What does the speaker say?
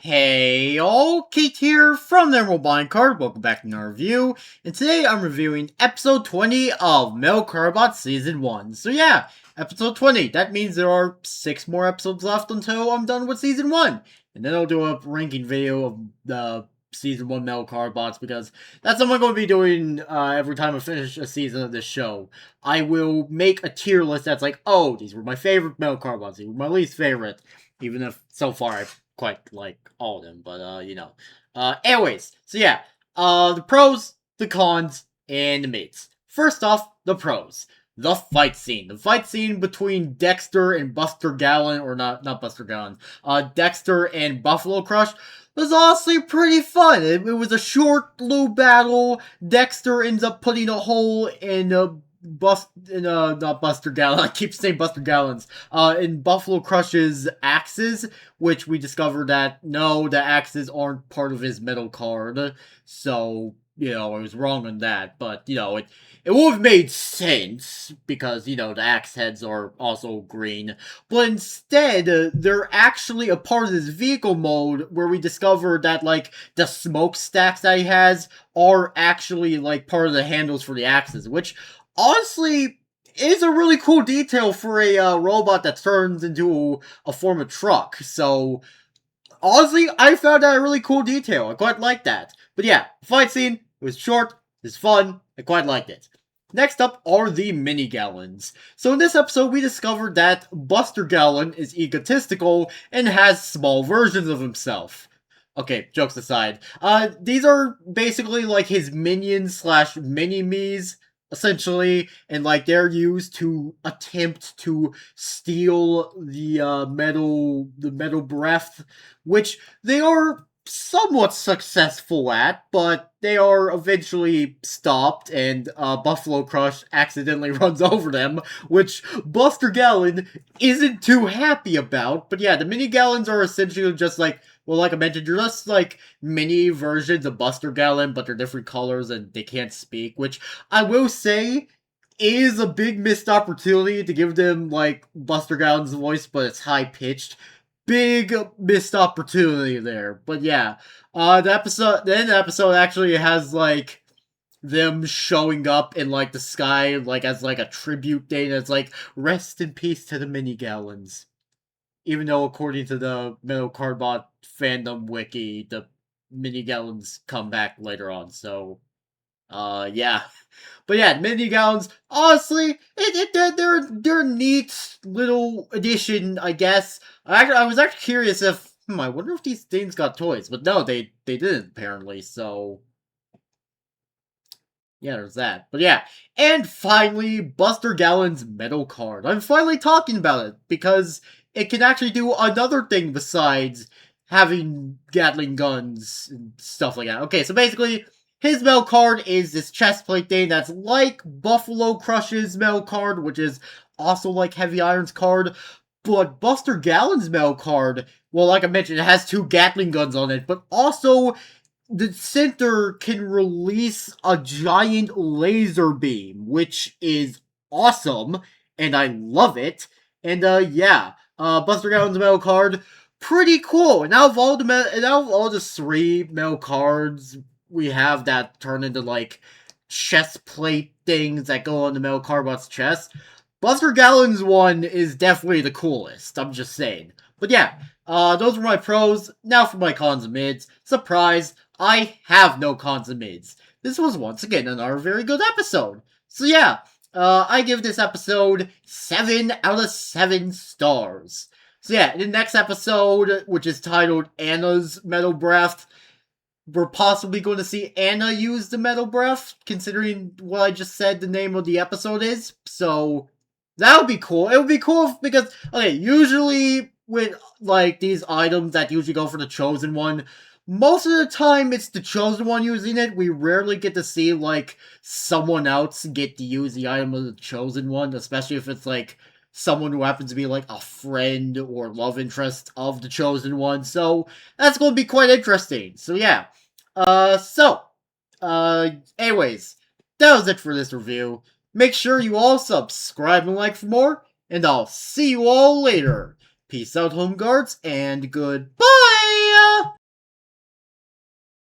Hey all, Kate here from the Emerald Blind Card. Welcome back to our review. And today I'm reviewing episode 20 of CardBot Season 1. So yeah, episode 20. That means there are 6 more episodes left until I'm done with Season 1. And then I'll do a ranking video of the Season 1 CardBots because that's what I'm going to be doing every time I finish a season of this show. I will make a tier list that's like, oh, these were my favorite CardBots, these were my least favorite. Even if so far I've quite like all of them, but anyways, so yeah, the pros, the cons, and the mates. First off, the pros. The fight scene. The fight scene between Dexter and Buster Gallon, or not Buster Gallon, Dexter and Buffalo Crush was honestly pretty fun. It was a short, little battle. Dexter ends up putting a hole in not Buster Gallon, I keep saying Buster Gallons, in Buffalo Crush's axes, which we discovered that, no, the axes aren't part of his metal card, so, I was wrong on that, but, it would have made sense, because, the axe heads are also green, but instead, they're actually a part of this vehicle mode, where we discovered that, like, the smokestacks that he has are actually, like, part of the handles for the axes, which honestly is a really cool detail for a robot that turns into a form of truck. So, honestly, I found that a really cool detail. I quite like that. But yeah, fight scene, it was short, it was fun, I quite liked it. Next up are the mini gallons. So in this episode, we discovered that Buster Gallon is egotistical and has small versions of himself. Okay, jokes aside. These are basically like his minions slash mini-me's, essentially, and like they're used to attempt to steal the metal breath, which they are somewhat successful at, but they are eventually stopped, and Buffalo Crush accidentally runs over them, which Buster Gallon isn't too happy about. But yeah, the mini gallons are essentially just like, well, like I mentioned, they're just like mini versions of Buster Gallon, but they're different colors and they can't speak, which I will say is a big missed opportunity to give them like Buster Gallon's voice, but it's high pitched. Big missed opportunity there. But yeah, the episode actually has like them showing up in like the sky, like as like a tribute day, and it's like rest in peace to the mini gallons. Even though according to the Metal CardBot fandom wiki, the mini gallons come back later on. So, yeah. But yeah, mini gallons, honestly, they're a neat little addition, I guess. I was actually curious if, I wonder if these things got toys, but no, they didn't apparently. So, yeah, there's that. But yeah, and finally, Buster Gallon's metal card. I'm finally talking about it because it can actually do another thing besides having Gatling guns and stuff like that. Okay, so basically, his metal card is this chest plate thing that's like Buffalo Crush's metal card, which is also like Heavy Iron's card. But Buster Gallon's metal card, well, like I mentioned, it has 2 Gatling guns on it, but also the center can release a giant laser beam, which is awesome, and I love it. And yeah, Buster Gallon's metal card, pretty cool. And out of all the 3 metal cards we have that turn into like chest plate things that go on the metal CardBot's chest, Buster Gallon's one is definitely the coolest. I'm just saying. But yeah, those were my pros. Now for my cons and mids. Surprise, I have no cons and mids. This was once again another very good episode. So yeah, I give this episode 7 out of 7 stars. So yeah, in the next episode, which is titled Anna's Metal Breath, we're possibly going to see Anna use the metal breath, considering what I just said the name of the episode is. So, that would be cool. It would be cool because, okay, usually with, like, these items that usually go for the Chosen One, most of the time it's the Chosen One using it. We rarely get to see, like, someone else get to use the item of the Chosen One, especially if it's, like, someone who happens to be, like, a friend or love interest of the Chosen One. So, that's going to be quite interesting. So, yeah. Anyways, that was it for this review. Make sure you all subscribe and like for more, and I'll see you all later. Peace out, home guards, and goodbye!